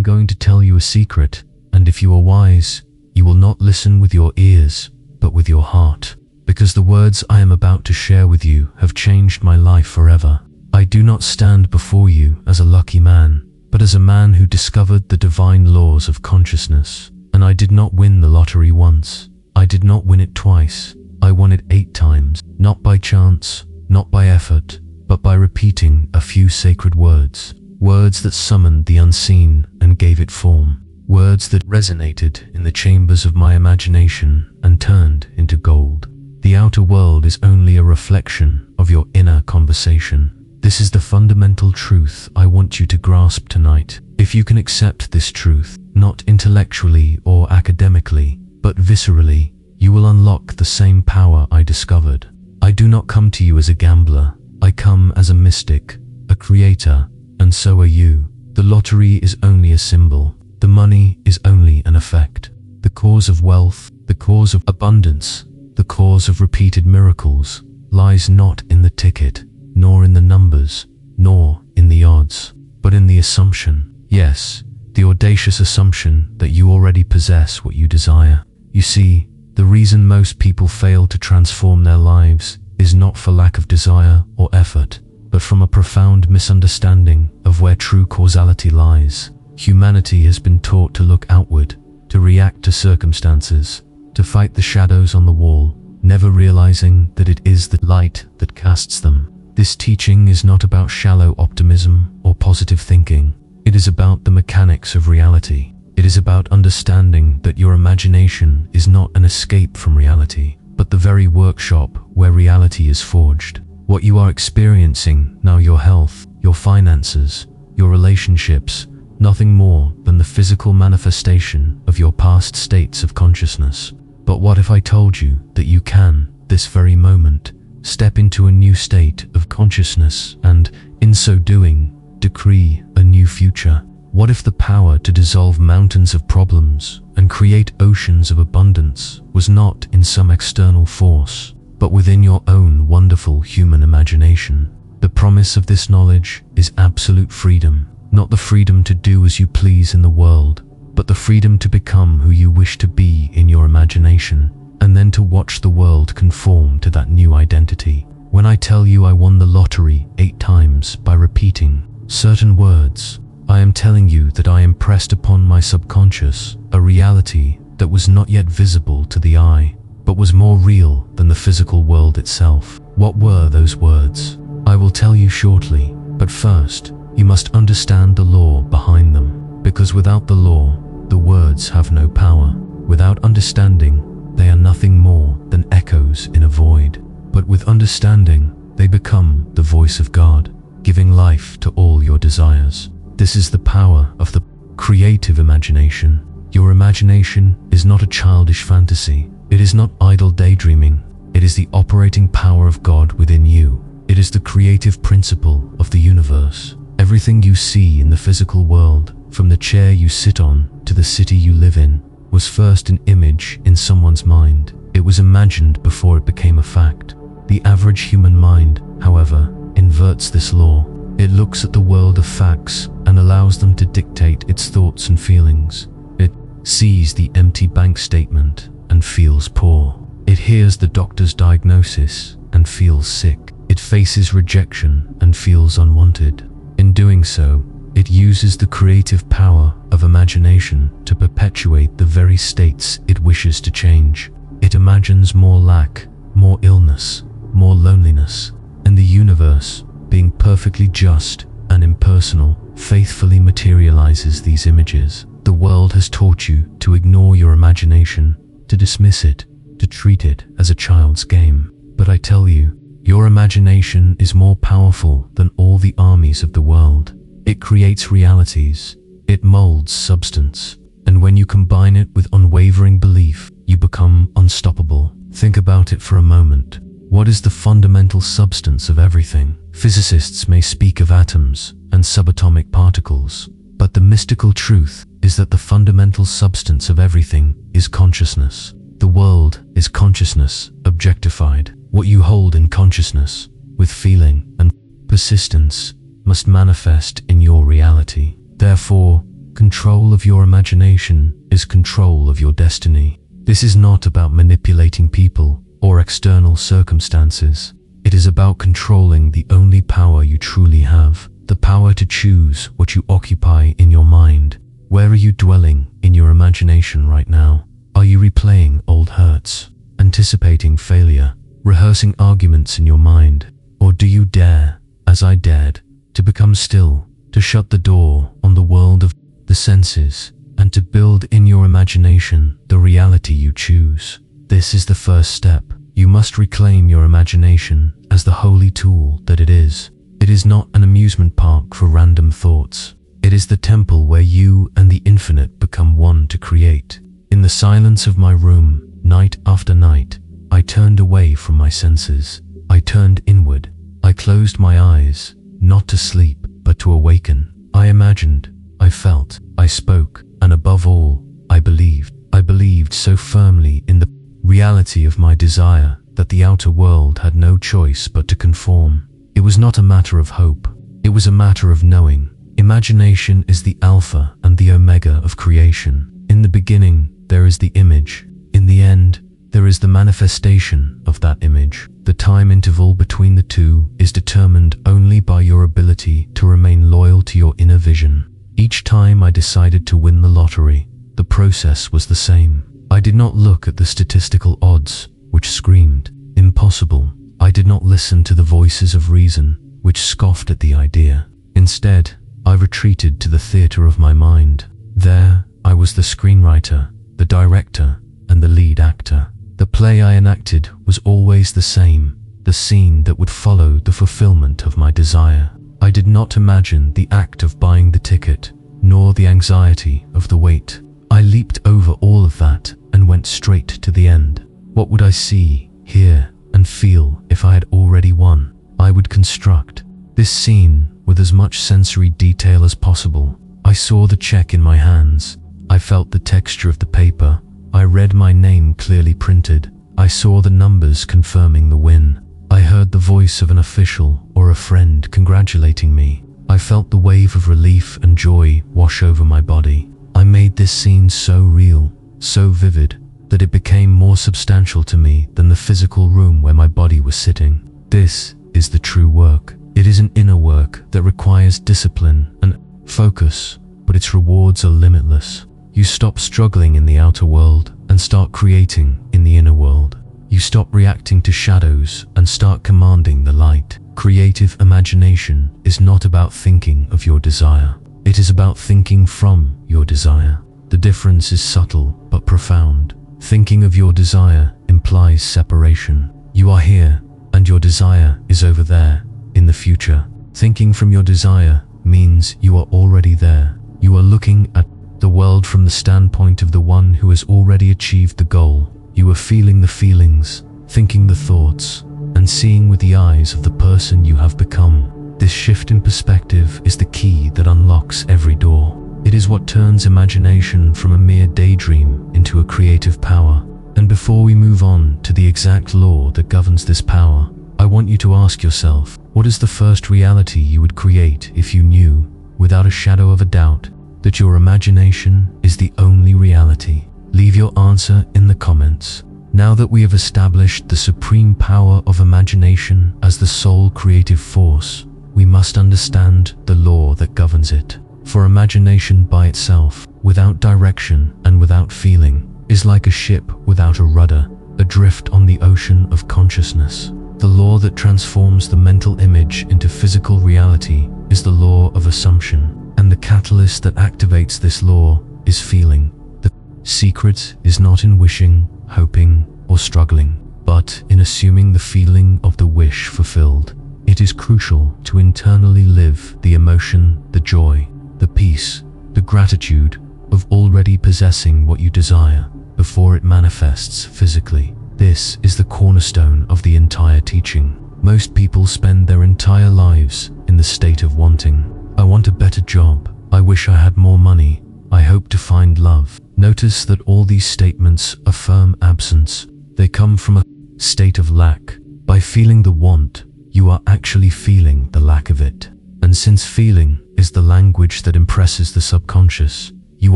going to tell you a secret, and if you are wise, you will not listen with your ears, but with your heart. Because the words I am about to share with you have changed my life forever. I do not stand before you as a lucky man, but as a man who discovered the divine laws of consciousness. And I did not win the lottery once. I did not win it twice. I won it 8 times, not by chance, not by effort, but by repeating a few sacred words. Words that summoned the unseen and gave it form. Words that resonated in the chambers of my imagination and turned into gold. The outer world is only a reflection of your inner conversation. This is the fundamental truth I want you to grasp tonight. If you can accept this truth, not intellectually or academically, but viscerally, you will unlock the same power I discovered. I do not come to you as a gambler. I come as a mystic, a creator, and so are you. The lottery is only a symbol. The money is only an effect. The cause of wealth, the cause of abundance, the cause of repeated miracles lies not in the ticket, nor in the numbers, nor in the odds, but in the assumption, yes, the audacious assumption that you already possess what you desire. You see, the reason most people fail to transform their lives is not for lack of desire or effort, but from a profound misunderstanding of where true causality lies. Humanity has been taught to look outward, to react to circumstances, to fight the shadows on the wall, never realizing that it is the light that casts them. This teaching is not about shallow optimism or positive thinking. It is about the mechanics of reality. It is about understanding that your imagination is not an escape from reality, but the very workshop where reality is forged. What you are experiencing now, your health, your finances, your relationships, nothing more than the physical manifestation of your past states of consciousness. But what if I told you that you can, this very moment, step into a new state of consciousness and, in so doing, decree a new future? What if the power to dissolve mountains of problems and create oceans of abundance was not in some external force, but within your own wonderful human imagination? The promise of this knowledge is absolute freedom, not the freedom to do as you please in the world, but the freedom to become who you wish to be in your imagination, and then to watch the world conform to that new identity. When I tell you I won the lottery 8 times by repeating certain words, I am telling you that I impressed upon my subconscious a reality that was not yet visible to the eye, but was more real than the physical world itself. What were those words? I will tell you shortly, but first, you must understand the law behind them, because without the law, the words have no power. Without understanding, they are nothing more than echoes in a void. But with understanding, they become the voice of God, giving life to all your desires. This is the power of the creative imagination. Your imagination is not a childish fantasy. It is not idle daydreaming. It is the operating power of God within you. It is the creative principle of the universe. Everything you see in the physical world, from the chair you sit on to the city you live in, was first an image in someone's mind. It was imagined before it became a fact. The average human mind, however, inverts this law. It looks at the world of facts and allows them to dictate its thoughts and feelings. It sees the empty bank statement and feels poor. It hears the doctor's diagnosis and feels sick. It faces rejection and feels unwanted. In doing so, it uses the creative power of imagination to perpetuate the very states it wishes to change. It imagines more lack, more illness, more loneliness, and the universe, being perfectly just and impersonal, faithfully materializes these images. The world has taught you to ignore your imagination, to dismiss it, to treat it as a child's game. But I tell you, your imagination is more powerful than all the armies of the world. It creates realities. It molds substance. And when you combine it with unwavering belief, you become unstoppable. Think about it for a moment. What is the fundamental substance of everything? Physicists may speak of atoms and subatomic particles, but the mystical truth is that the fundamental substance of everything is consciousness. The world is consciousness objectified. What you hold in consciousness, with feeling and persistence, must manifest in your reality. Therefore, Control of your imagination is control of your destiny. This is not about manipulating people or external circumstances. It is about controlling the only power you truly have, the power to choose what you occupy in your mind. Where are you dwelling in your imagination right now? Are you replaying old hurts, anticipating failure, rehearsing arguments in your mind? Or do you dare, as I dared, to become still, to shut the door on the world of the senses, and to build in your imagination the reality you choose? This is the first step. You must reclaim your imagination as the holy tool that it is. It is not an amusement park for random thoughts. It is the temple where you and the infinite become one to create. In the silence of my room, night after night, I turned away from my senses. I turned inward. I closed my eyes, not to sleep, but to awaken. I imagined, I felt, I spoke, and above all, I believed. I believed so firmly in the reality of my desire that the outer world had no choice but to conform. It was not a matter of hope. It was a matter of knowing. Imagination is the alpha and the omega of creation. In the beginning, there is the image. In the end, there is the manifestation of that image. The time interval between the two is determined only by your ability to remain loyal to your inner vision. Each time I decided to win the lottery, the process was the same. I did not look at the statistical odds, which screamed, impossible. I did not listen to the voices of reason, which scoffed at the idea. Instead, I retreated to the theater of my mind. There, I was the screenwriter, the director, and the lead actor. The play I enacted was always the same, the scene that would follow the fulfillment of my desire. I did not imagine the act of buying the ticket, nor the anxiety of the wait. I leaped over all of that and went straight to the end. What would I see, hear, and feel if I had already won? I would construct this scene with as much sensory detail as possible. I saw the check in my hands. I felt the texture of the paper. I read my name clearly printed. I saw the numbers confirming the win. I heard the voice of an official or a friend congratulating me. I felt the wave of relief and joy wash over my body. I made this scene so real, so vivid, that it became more substantial to me than the physical room where my body was sitting. This is the true work. It is an inner work that requires discipline and focus, but its rewards are limitless. You stop struggling in the outer world and start creating in the inner world. You stop reacting to shadows and start commanding the light. Creative imagination is not about thinking of your desire. It is about thinking from your desire. The difference is subtle but profound. Thinking of your desire implies separation. You are here, and your desire is over there, in the future. Thinking from your desire means you are already there. You are looking at the world from the standpoint of the one who has already achieved the goal. You are feeling the feelings, thinking the thoughts, and seeing with the eyes of the person you have become. This shift in perspective is the key that unlocks every door. It is what turns imagination from a mere daydream into a creative power. And before we move on to the exact law that governs this power, I want you to ask yourself, what is the first reality you would create if you knew, without a shadow of a doubt, that your imagination is the only reality? Leave your answer in the comments. Now that we have established the supreme power of imagination as the sole creative force, we must understand the law that governs it. For imagination by itself, without direction and without feeling, is like a ship without a rudder, adrift on the ocean of consciousness. The law that transforms the mental image into physical reality is the law of assumption, and the catalyst that activates this law is feeling. The secret is not in wishing, hoping, or struggling, but in assuming the feeling of the wish fulfilled. It is crucial to internally live the emotion, the joy, the peace, the gratitude of already possessing what you desire before it manifests physically. This is the cornerstone of the entire teaching. Most people spend their entire lives in the state of wanting. I want a better job. I wish I had more money. I hope to find love. Notice that all these statements affirm absence. They come from a state of lack. By feeling the want, you are actually feeling the lack of it. And And since feeling is the language that impresses the subconscious, you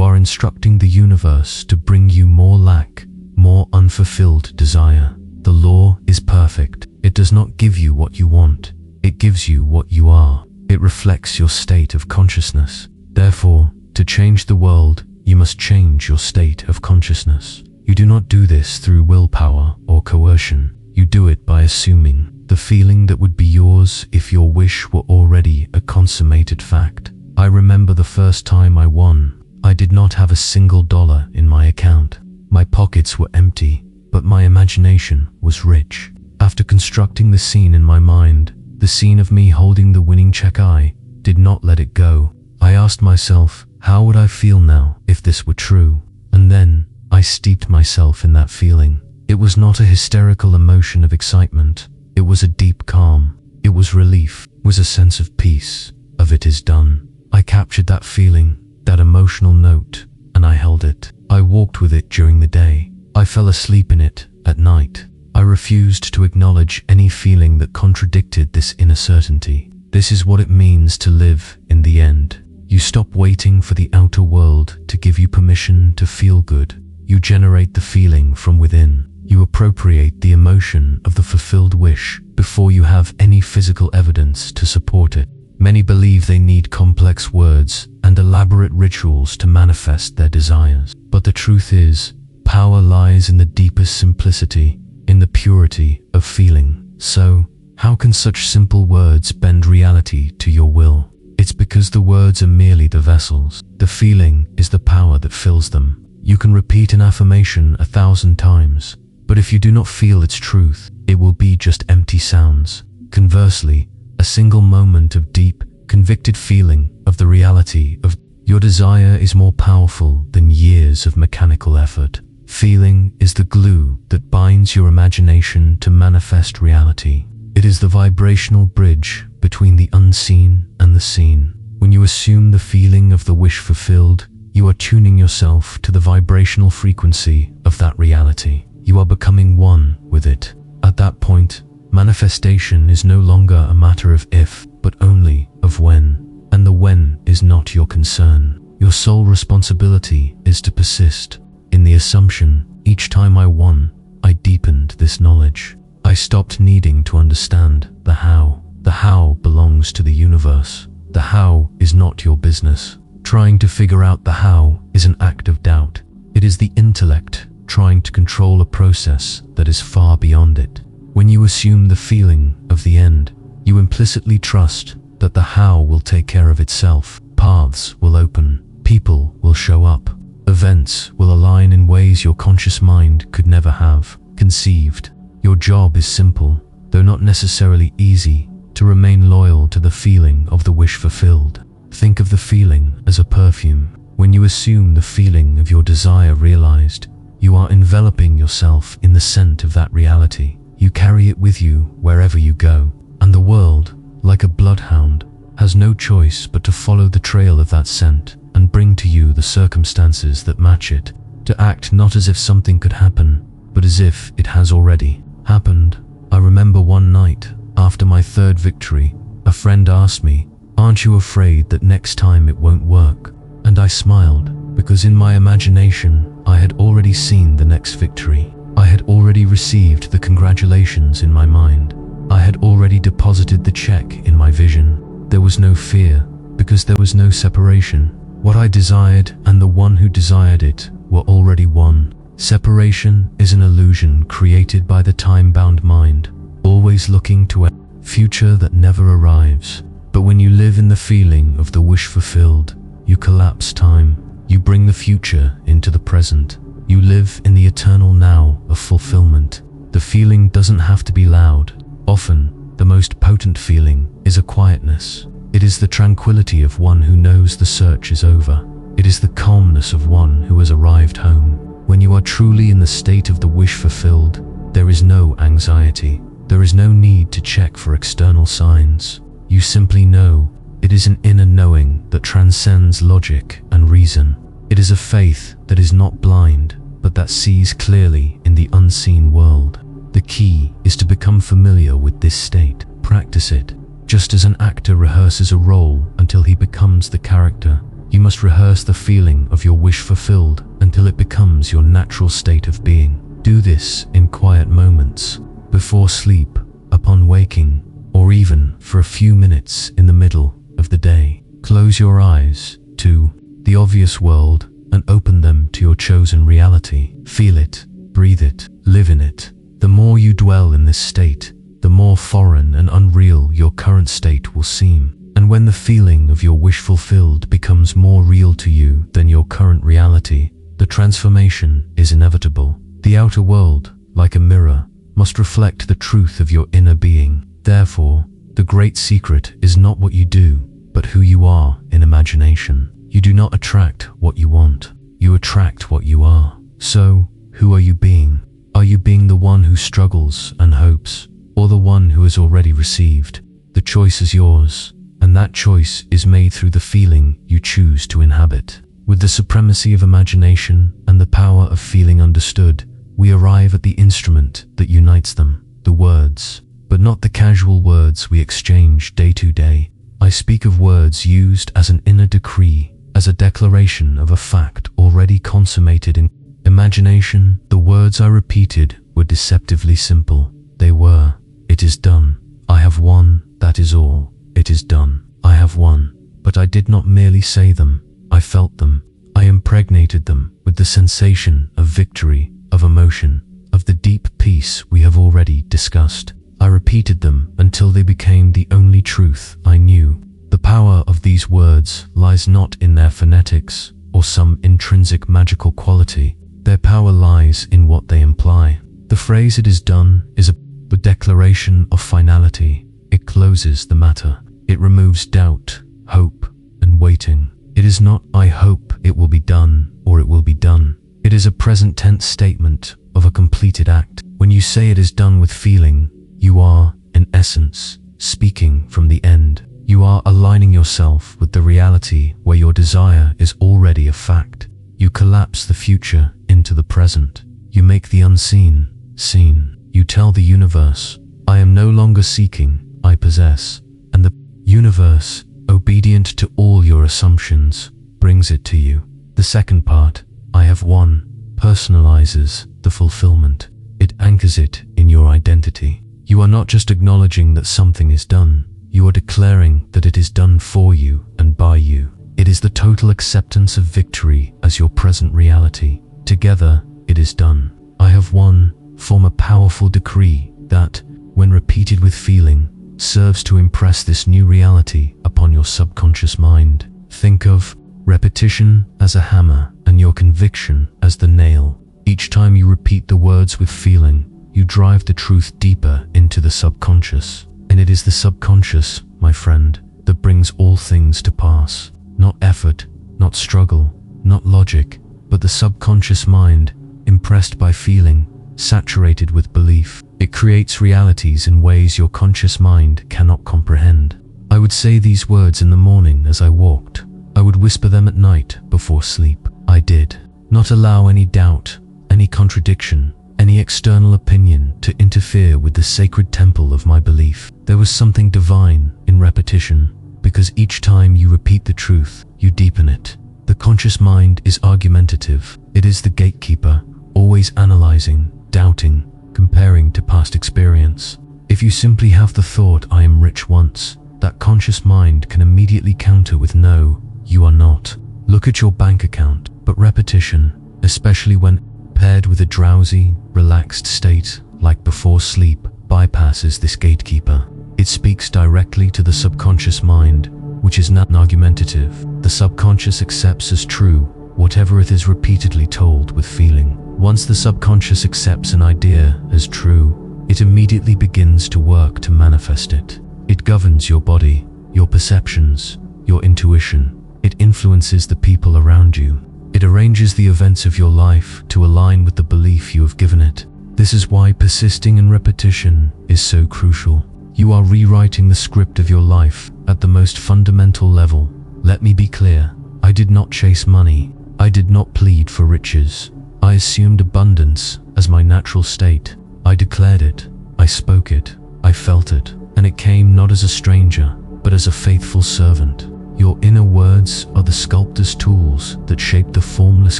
are instructing the universe to bring you more lack, more unfulfilled desire. The law is perfect. It does not give you what you want. It gives you what you are. It reflects your state of consciousness. Therefore, to change the world, you must change your state of consciousness. You do not do this through willpower or coercion. You do it by assuming the feeling that would be yours if your wish were already a consummated fact. I remember the first time I won. I did not have a single dollar in my account. My pockets were empty, but my imagination was rich. After constructing the scene in my mind, the scene of me holding the winning check, I did not let it go. I asked myself, how would I feel now if this were true? And then I steeped myself in that feeling. It was not a hysterical emotion of excitement. It was a deep calm. It was relief. It was a sense of peace, of it is done. I captured that feeling, that emotional note, and I held it. I walked with it during the day. I fell asleep in it at night. I refused to acknowledge any feeling that contradicted this inner certainty. This is what it means to live in the end. You stop waiting for the outer world to give you permission to feel good. You generate the feeling from within. You appropriate the emotion of the fulfilled wish before you have any physical evidence to support it. Many believe they need complex words and elaborate rituals to manifest their desires. But the truth is, power lies in the deepest simplicity, in the purity of feeling. So, how can such simple words bend reality to your will? It's because the words are merely the vessels. The feeling is the power that fills them. You can repeat an affirmation 1,000 times, but if you do not feel its truth, it will be just empty sounds. Conversely, a single moment of deep, convicted feeling of the reality of your desire is more powerful than years of mechanical effort. Feeling is the glue that binds your imagination to manifest reality. It is the vibrational bridge between the unseen and the seen. When you assume the feeling of the wish fulfilled, you are tuning yourself to the vibrational frequency of that reality. You are becoming one with it. At that point, manifestation is no longer a matter of if, but only of when. And the when is not your concern. Your sole responsibility is to persist in the assumption. Each time I won, I deepened this knowledge. I stopped needing to understand the how. The how belongs to the universe. The how is not your business. Trying to figure out the how is an act of doubt. It is the intellect trying to control a process that is far beyond it. When you assume the feeling of the end, you implicitly trust that the how will take care of itself. Paths will open. People will show up. Events will align in ways your conscious mind could never have conceived. Your job is simple, though not necessarily easy, to remain loyal to the feeling of the wish fulfilled. Think of the feeling as a perfume. When you assume the feeling of your desire realized, you are enveloping yourself in the scent of that reality. You carry it with you wherever you go, and the world, like a bloodhound, has no choice but to follow the trail of that scent and bring to you the circumstances that match it. To act not as if something could happen, but as if it has already happened. I remember one night, after my third victory, a friend asked me, "Aren't you afraid that next time it won't work?" And I smiled, because in my imagination, I had already seen the next victory. I had already received the congratulations in my mind. I had already deposited the check in my vision. There was no fear, because there was no separation. What I desired and the one who desired it were already one. Separation is an illusion created by the time-bound mind, always looking to a future that never arrives. But when you live in the feeling of the wish fulfilled, you collapse time. You bring the future into the present. You live in the eternal now of fulfillment. The feeling doesn't have to be loud. Often, the most potent feeling is a quietness. It is the tranquility of one who knows the search is over. It is the calmness of one who has arrived home. When you are truly in the state of the wish fulfilled, there is no anxiety. There is no need to check for external signs. You simply know. It is an inner knowing that transcends logic and reason. It is a faith that is not blind, but that sees clearly in the unseen world. The key is to become familiar with this state. Practice it. Just as an actor rehearses a role until he becomes the character, you must rehearse the feeling of your wish fulfilled until it becomes your natural state of being. Do this in quiet moments, before sleep, upon waking, or even for a few minutes in the middle of the day. Close your eyes to the obvious world and open them to your chosen reality. Feel it, breathe it, live in it. The more you dwell in this state, the more foreign and unreal your current state will seem. And when the feeling of your wish fulfilled becomes more real to you than your current reality, the transformation is inevitable. The outer world, like a mirror, must reflect the truth of your inner being. Therefore, the great secret is not what you do, but who you are in imagination. You do not attract what you want, you attract what you are. So, who are you being? Are you being the one who struggles and hopes, or the one who has already received? The choice is yours, and that choice is made through the feeling you choose to inhabit. With the supremacy of imagination and the power of feeling understood, we arrive at the instrument that unites them, the words, but not the casual words we exchange day to day. I speak of words used as an inner decree, as a declaration of a fact already consummated in imagination. The words I repeated were deceptively simple. They were, "It is done. I have won. That is all. It is done. I have won." But I did not merely say them. I felt them. I impregnated them with the sensation of victory, of emotion, of the deep peace we have already discussed. I repeated them until they became the only truth I knew. The power of these words lies not in their phonetics or some intrinsic magical quality. Their power lies in what they imply. The phrase "it is done" is a declaration of finality. It closes the matter. It removes doubt, hope, and waiting. It is not "I hope it will be done" or "it will be done." It is a present tense statement of a completed act. When you say "it is done" with feeling, you are, in essence, speaking from the end. You are aligning yourself with the reality where your desire is already a fact. You collapse the future into the present. You make the unseen seen. You tell the universe, "I am no longer seeking, I possess." And the universe, obedient to all your assumptions, brings it to you. The second part, "I have won," personalizes the fulfillment. It anchors it in your identity. You are not just acknowledging that something is done, you are declaring that it is done for you and by you. It is the total acceptance of victory as your present reality. Together, "it is done," "I have won," form a powerful decree that, when repeated with feeling, serves to impress this new reality upon your subconscious mind. Think of repetition as a hammer and your conviction as the nail. Each time you repeat the words with feeling, you drive the truth deeper into the subconscious. And it is the subconscious, my friend, that brings all things to pass. Not effort, not struggle, not logic, but the subconscious mind, impressed by feeling, saturated with belief. It creates realities in ways your conscious mind cannot comprehend. I would say these words in the morning as I walked. I would whisper them at night before sleep. I did not allow any doubt, any contradiction, any external opinion to interfere with the sacred temple of my belief. There was something divine in repetition, because each time you repeat the truth, you deepen it. The conscious mind is argumentative. It is the gatekeeper, always analyzing, doubting, comparing to past experience. If you simply have the thought "I am rich" once, that conscious mind can immediately counter with "No, you are not." Look at your bank account. But repetition, especially when paired with a drowsy, relaxed state like before sleep, bypasses this gatekeeper. It speaks directly to the subconscious mind, which is not argumentative. The subconscious accepts as true whatever it is repeatedly told with feeling. Once the subconscious accepts an idea as true, it immediately begins to work to manifest it. It governs your body, your perceptions, your intuition. It influences the people around you. It arranges the events of your life to align with the belief you have given it. This is why persisting in repetition is so crucial. You are rewriting the script of your life at the most fundamental level. Let me be clear. I did not chase money. I did not plead for riches. I assumed abundance as my natural state. I declared it. I spoke it. I felt it. and it came not as a stranger, but as a faithful servant. Your inner words are the sculptor's tools that shape the formless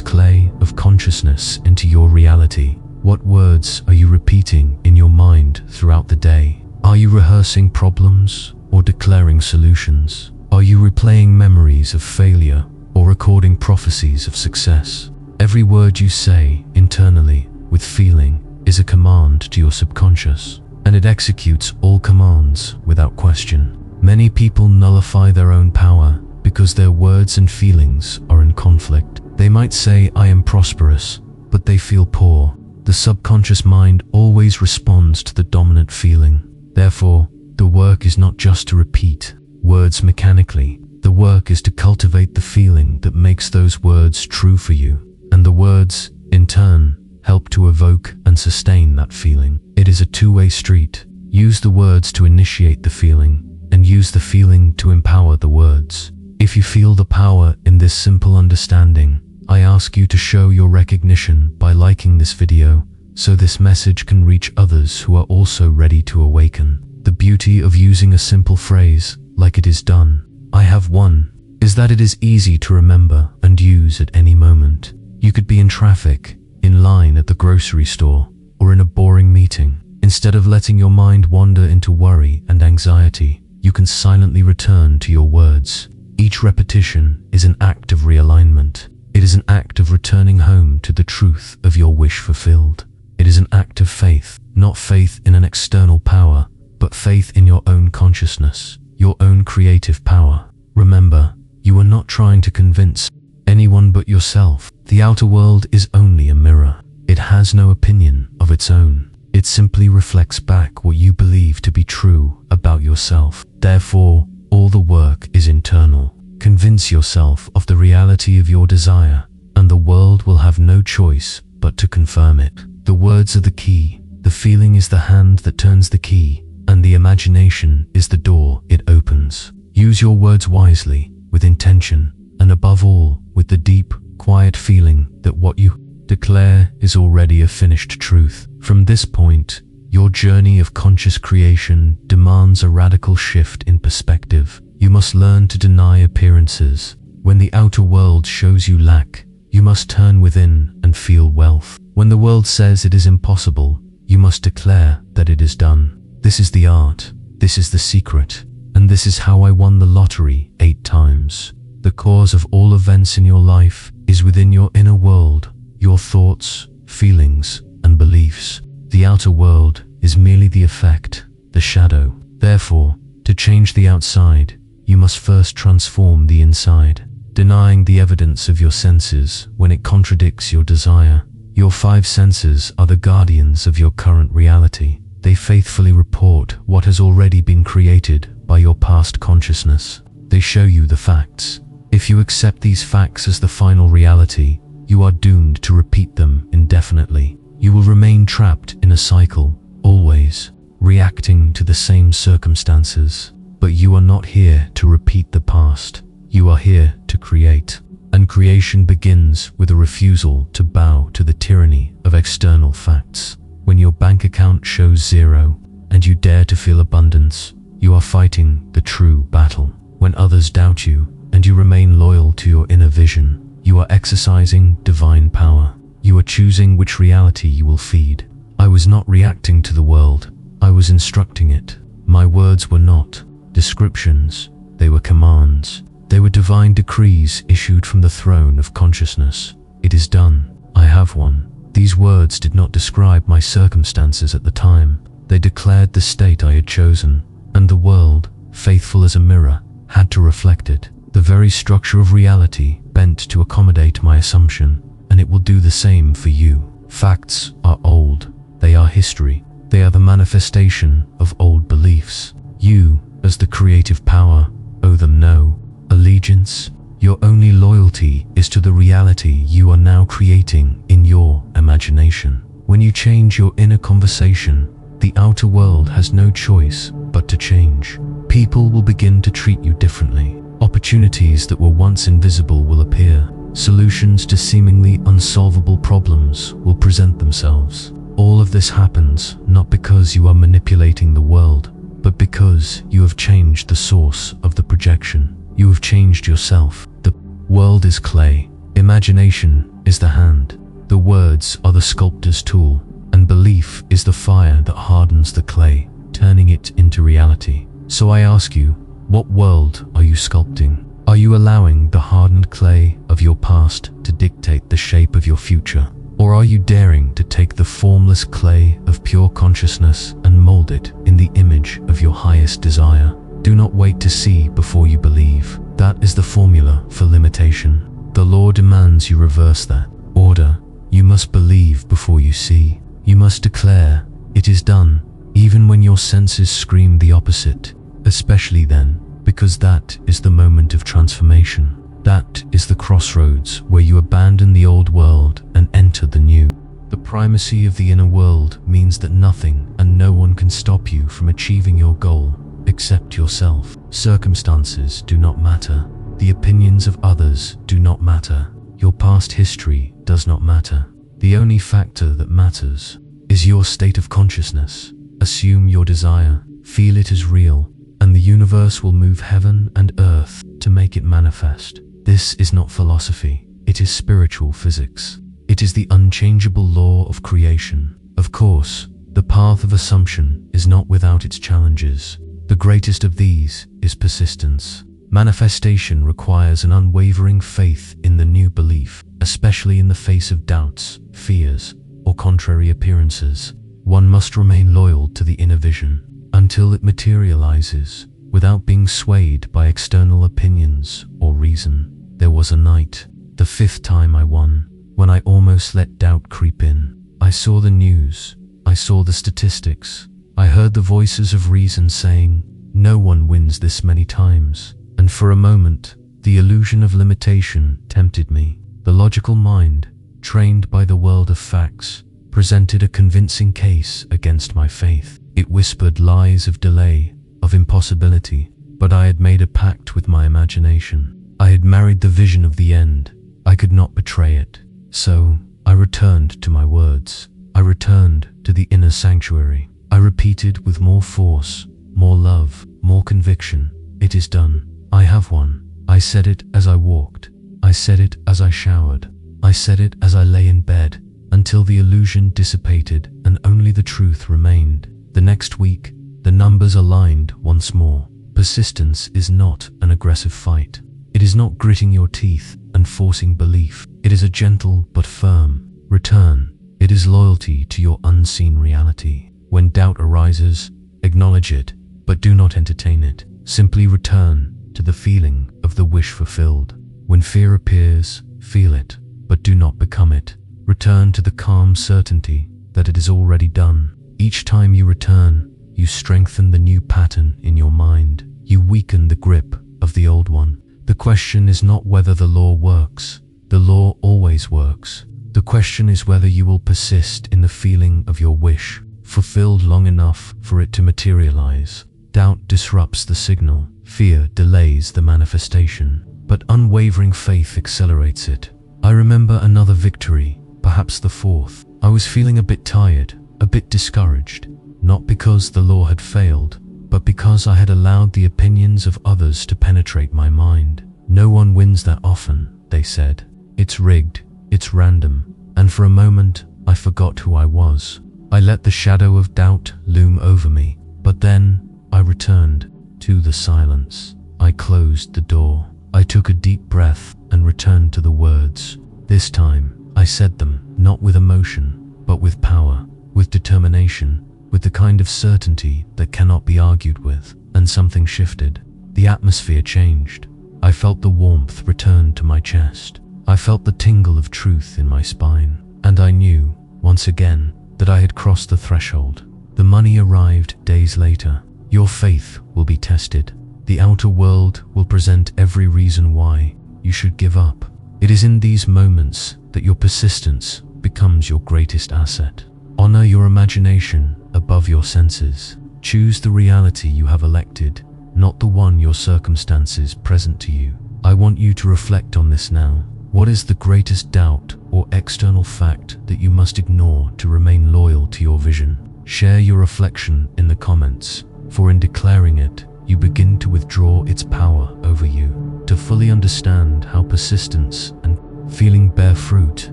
clay of consciousness into your reality. What words are you repeating in your mind throughout the day? Are you rehearsing problems or declaring solutions? Are you replaying memories of failure or recording prophecies of success? Every word you say internally with feeling is a command to your subconscious, and it executes all commands without question. Many people nullify their own power because their words and feelings are in conflict. They might say, "I am prosperous," but they feel poor. The subconscious mind always responds to the dominant feeling. Therefore, the work is not just to repeat words mechanically. The work is to cultivate the feeling that makes those words true for you. And the words, in turn, help to evoke and sustain that feeling. It is a two-way street. Use the words to initiate the feeling, and use the feeling to empower the words. If you feel the power in this simple understanding, I ask you to show your recognition by liking this video, so this message can reach others who are also ready to awaken. The beauty of using a simple phrase, like "it is done, I have won," is that it is easy to remember and use at any moment. You could be in traffic, in line at the grocery store, or in a boring meeting. Instead of letting your mind wander into worry and anxiety, you can silently return to your words. Each repetition is an act of realignment. It is an act of returning home to the truth of your wish fulfilled. It is an act of faith, not faith in an external power, but faith in your own consciousness, your own creative power. Remember, you are not trying to convince anyone but yourself. The outer world is only a mirror. It has no opinion of its own. It simply reflects back what you believe to be true about yourself. Therefore, all the work is internal. Convince yourself of the reality of your desire, and the world will have no choice but to confirm it. The words are the key, the feeling is the hand that turns the key, and the imagination is the door it opens. Use your words wisely, with intention, and above all, with the deep, quiet feeling that what you declare is already a finished truth. From this point, your journey of conscious creation demands a radical shift in perspective. You must learn to deny appearances. When the outer world shows you lack, you must turn within and feel wealth. When the world says it is impossible, you must declare that it is done. This is the art, this is the secret, and this is how I won the lottery 8 times. The cause of all events in your life is within your inner world, your thoughts, feelings, and beliefs. The outer world is merely the effect, the shadow. Therefore, to change the outside, you must first transform the inside. Denying the evidence of your senses when it contradicts your desire. Your 5 senses are the guardians of your current reality. They faithfully report what has already been created by your past consciousness. They show you the facts. If you accept these facts as the final reality, you are doomed to repeat them indefinitely. You will remain trapped in a cycle, always reacting to the same circumstances. But you are not here to repeat the past. You are here to create. And creation begins with a refusal to bow to the tyranny of external facts. When your bank account shows 0 and you dare to feel abundance, you are fighting the true battle. When others doubt you and you remain loyal to your inner vision, you are exercising divine power. You are choosing which reality you will feed. I was not reacting to the world. I was instructing it. My words were not descriptions. They were commands. They were divine decrees issued from the throne of consciousness. It is done. I have won. These words did not describe my circumstances at the time. They declared the state I had chosen, and the world, faithful as a mirror, had to reflect it. The very structure of reality bent to accommodate my assumption, and it will do the same for you. Facts are old. They are history. They are the manifestation of old beliefs. You, as the creative power, owe them no allegiance. Your only loyalty is to the reality you are now creating in your imagination. When you change your inner conversation, the outer world has no choice but to change. People will begin to treat you differently. Opportunities that were once invisible will appear. Solutions to seemingly unsolvable problems will present themselves. All of this happens not because you are manipulating the world, but because because you have changed the source of the projection. You have changed yourself. The world is clay. Imagination is the hand. The words are the sculptor's tool, and belief is the fire that hardens the clay, turning it into reality. So I ask you, what world are you sculpting? Are you allowing the hardened clay of your past to dictate the shape of your future? Or are you daring to take the formless clay of pure consciousness and mold it in the image of your highest desire? Do not wait to see before you believe. That is the formula for limitation. The law demands you reverse that order. You must believe before you see. You must declare, "It is done," even when your senses scream the opposite. Especially then, because that is the moment of transformation. That is the crossroads where you abandon the old world and enter the new. The primacy of the inner world means that nothing and no one can stop you from achieving your goal, except yourself. Circumstances do not matter. The opinions of others do not matter. Your past history does not matter. The only factor that matters is your state of consciousness. Assume your desire, feel it as real, and the universe will move heaven and earth to make it manifest. This is not philosophy, it is spiritual physics. It is the unchangeable law of creation. Of course, the path of assumption is not without its challenges. The greatest of these is persistence. Manifestation requires an unwavering faith in the new belief, especially in the face of doubts, fears, or contrary appearances. One must remain loyal to the inner vision until it materializes, without being swayed by external opinions or reason. There was a night, the 5th time I won, when I almost let doubt creep in. I saw the news, I saw the statistics, I heard the voices of reason saying, "No one wins this many times." And for a moment, the illusion of limitation tempted me. The logical mind, trained by the world of facts, presented a convincing case against my faith. It whispered lies of delay, of impossibility, but I had made a pact with my imagination. I had married the vision of the end. I could not betray it. So, I returned to my words. I returned to the inner sanctuary. I repeated with more force, more love, more conviction, "It is done. I have won." I said it as I walked. I said it as I showered. I said it as I lay in bed, until the illusion dissipated and only the truth remained. The next week, the numbers aligned once more. Persistence is not an aggressive fight. It is not gritting your teeth and forcing belief. It is a gentle but firm return. It is loyalty to your unseen reality. When doubt arises, acknowledge it, but do not entertain it. Simply return to the feeling of the wish fulfilled. When fear appears, feel it, but do not become it. Return to the calm certainty that it is already done. Each time you return, you strengthen the new pattern in your mind. You weaken the grip of the old one. The question is not whether the law works. The law always works. The question is whether you will persist in the feeling of your wish, fulfilled long enough for it to materialize. Doubt disrupts the signal. Fear delays the manifestation, but unwavering faith accelerates it. I remember another victory, perhaps the 4th. I was feeling a bit tired, a bit discouraged, not because the law had failed, but because I had allowed the opinions of others to penetrate my mind. "No one wins that often," they said. "It's rigged, it's random," and for a moment I forgot who I was. I let the shadow of doubt loom over me, but then I returned to the silence. I closed the door. I took a deep breath and returned to the words. This time, I said them, not with emotion, but with power, with determination, with the kind of certainty that cannot be argued with. And something shifted. The atmosphere changed. I felt the warmth return to my chest. I felt the tingle of truth in my spine. And I knew, once again, that I had crossed the threshold. The money arrived days later. Your faith will be tested. The outer world will present every reason why you should give up. It is in these moments that your persistence becomes your greatest asset. Honor your imagination above your senses. Choose the reality you have elected, not the one your circumstances present to you. I want you to reflect on this now. What is the greatest doubt or external fact that you must ignore to remain loyal to your vision? Share your reflection in the comments. for in declaring it, you begin to withdraw its power over you. To fully understand how persistence and feeling bear fruit,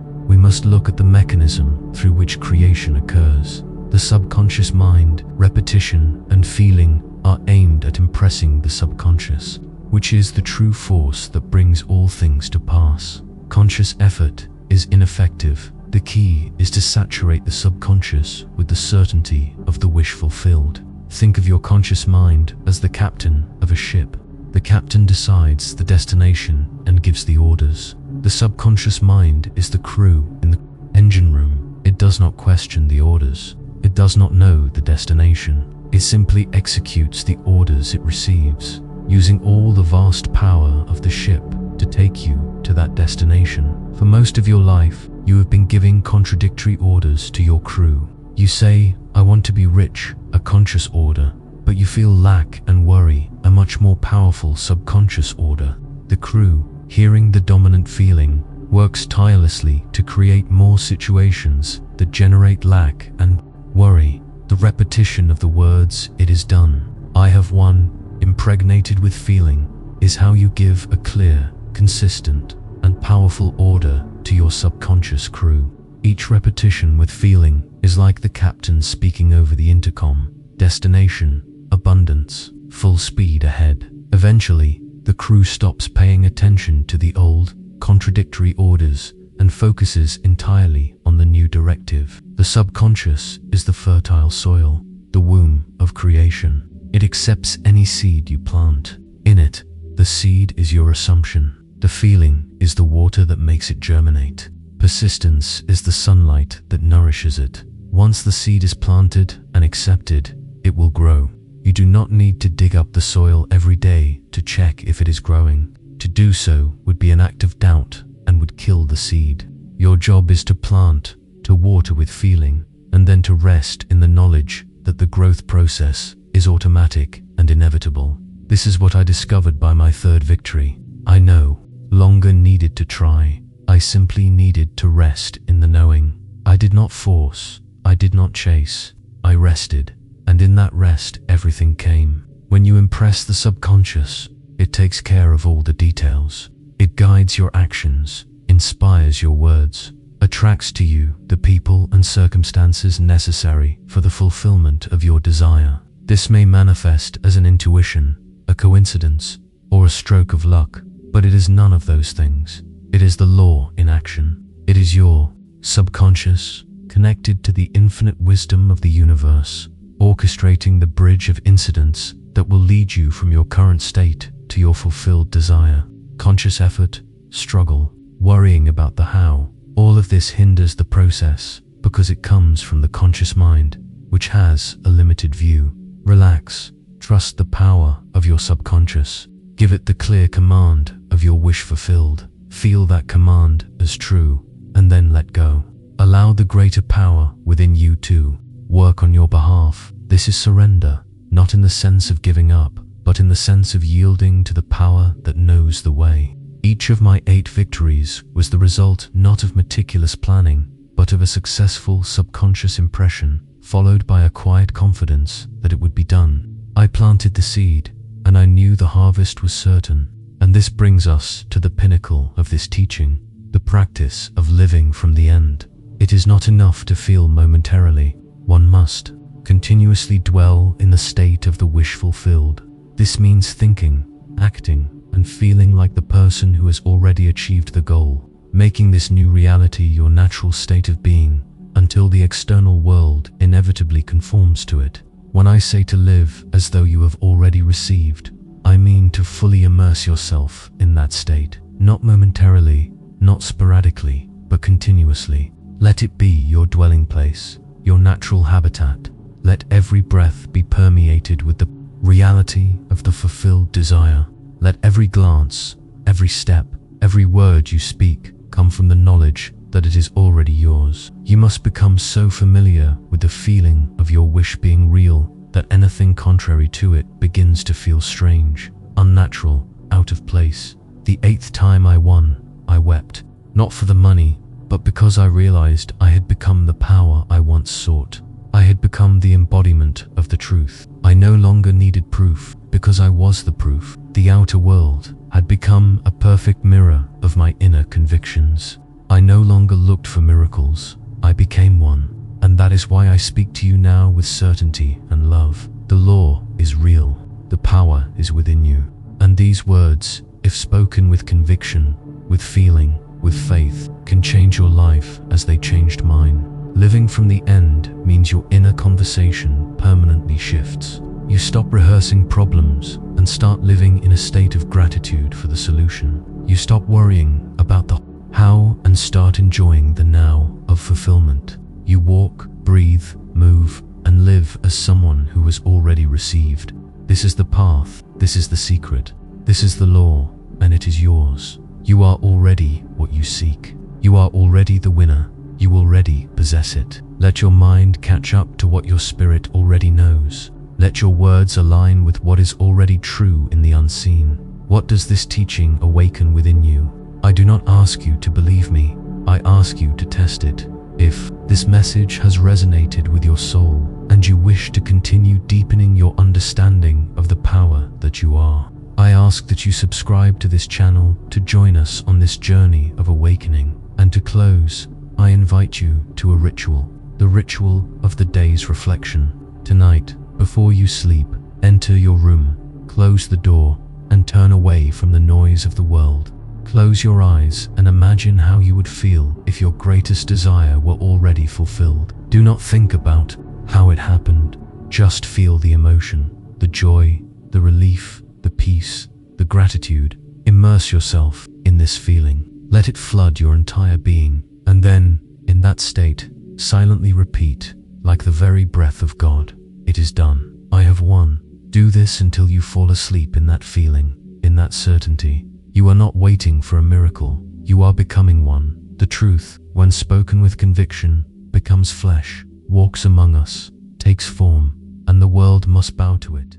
we must look at the mechanism through which creation occurs. The subconscious mind, repetition, and feeling are aimed at impressing the subconscious, which is the true force that brings all things to pass. Conscious effort is ineffective. The key is to saturate the subconscious with the certainty of the wish fulfilled. Think of your conscious mind as the captain of a ship. The captain decides the destination and gives the orders. The subconscious mind is the crew in the engine room. It does not question the orders. It does not know the destination. It simply executes the orders it receives, using all the vast power of the ship to take you to that destination. For most of your life, you have been giving contradictory orders to your crew. You say, "I want to be rich," a conscious order, but you feel lack and worry, a much more powerful subconscious order. The crew, hearing the dominant feeling, works tirelessly to create more situations that generate lack and worry. The repetition of the words, "It is done, I have won," impregnated with feeling, is how you give a clear, consistent, and powerful order to your subconscious crew. Each repetition with feeling is like the captain speaking over the intercom. Destination, abundance, full speed ahead. Eventually, the crew stops paying attention to the old, contradictory orders and focuses entirely on the new directive. The subconscious is the fertile soil, the womb of creation. It accepts any seed you plant. In it, the seed is your assumption. The feeling is the water that makes it germinate. Persistence is the sunlight that nourishes it. Once the seed is planted and accepted, it will grow. You do not need to dig up the soil every day to check if it is growing. To do so would be an act of doubt and would kill the seed. Your job is to plant, to water with feeling, and then to rest in the knowledge that the growth process is automatic and inevitable. This is what I discovered by my third victory. I no longer needed to try. I simply needed to rest in the knowing. I did not force. I did not chase. I rested. And in that rest, everything came. When you impress the subconscious, it takes care of all the details. It guides your actions, inspires your words, attracts to you the people and circumstances necessary for the fulfillment of your desire. This may manifest as an intuition, a coincidence, or a stroke of luck, but it is none of those things. It is the law in action. It is your subconscious, connected to the infinite wisdom of the universe, orchestrating the bridge of incidents that will lead you from your current state to your fulfilled desire. Conscious effort, struggle, worrying about the how, all of this hinders the process because it comes from the conscious mind, which has a limited view. Relax, trust the power of your subconscious. Give it the clear command of your wish fulfilled. Feel that command as true, and then let go. Allow the greater power within you to work on your behalf. This is surrender, not in the sense of giving up, but in the sense of yielding to the power that knows the way. Each of my 8 victories was the result not of meticulous planning, but of a successful subconscious impression, followed by a quiet confidence that it would be done. I planted the seed, and I knew the harvest was certain. And this brings us to the pinnacle of this teaching, the practice of living from the end. It is not enough to feel momentarily. One must continuously dwell in the state of the wish fulfilled. This means thinking, acting, and feeling like the person who has already achieved the goal, making this new reality your natural state of being until the external world inevitably conforms to it. When I say to live as though you have already received, I mean to fully immerse yourself in that state, not momentarily, not sporadically, but continuously. Let it be your dwelling place, your natural habitat. Let every breath be permeated with the reality of the fulfilled desire. Let every glance, every step, every word you speak come from the knowledge that it is already yours. You must become so familiar with the feeling of your wish being real that anything contrary to it begins to feel strange, unnatural, out of place. The 8th time I won, I wept, not for the money, but because I realized I had become the power I once sought. I had become the embodiment of the truth. I no longer needed proof, because I was the proof. The outer world had become a perfect mirror of my inner convictions. I no longer looked for miracles, I became one. And that is why I speak to you now with certainty and love. The law is real, the power is within you. And these words, if spoken with conviction, with feeling, with faith, can change your life as they changed mine. Living from the end means your inner conversation permanently shifts. You stop rehearsing problems and start living in a state of gratitude for the solution. You stop worrying about the how and start enjoying the now of fulfillment. You walk, breathe, move, and live as someone who has already received. This is the path, this is the secret, this is the law, and it is yours. You are already what you seek. You are already the winner. You already possess it. Let your mind catch up to what your spirit already knows. Let your words align with what is already true in the unseen. What does this teaching awaken within you? I do not ask you to believe me. I ask you to test it. If this message has resonated with your soul and you wish to continue deepening your understanding of the power that you are, I ask that you subscribe to this channel to join us on this journey of awakening. And to close, I invite you to a ritual, the ritual of the day's reflection. Tonight, before you sleep, enter your room, close the door, and turn away from the noise of the world. Close your eyes and imagine how you would feel if your greatest desire were already fulfilled. Do not think about how it happened. Just feel the emotion, the joy, the relief, the peace, the gratitude. Immerse yourself in this feeling. Let it flood your entire being. And then, in that state, silently repeat, like the very breath of God, "It is done. I have won." Do this until you fall asleep in that feeling, in that certainty. You are not waiting for a miracle. You are becoming one. The truth, when spoken with conviction, becomes flesh, walks among us, takes form, and the world must bow to it.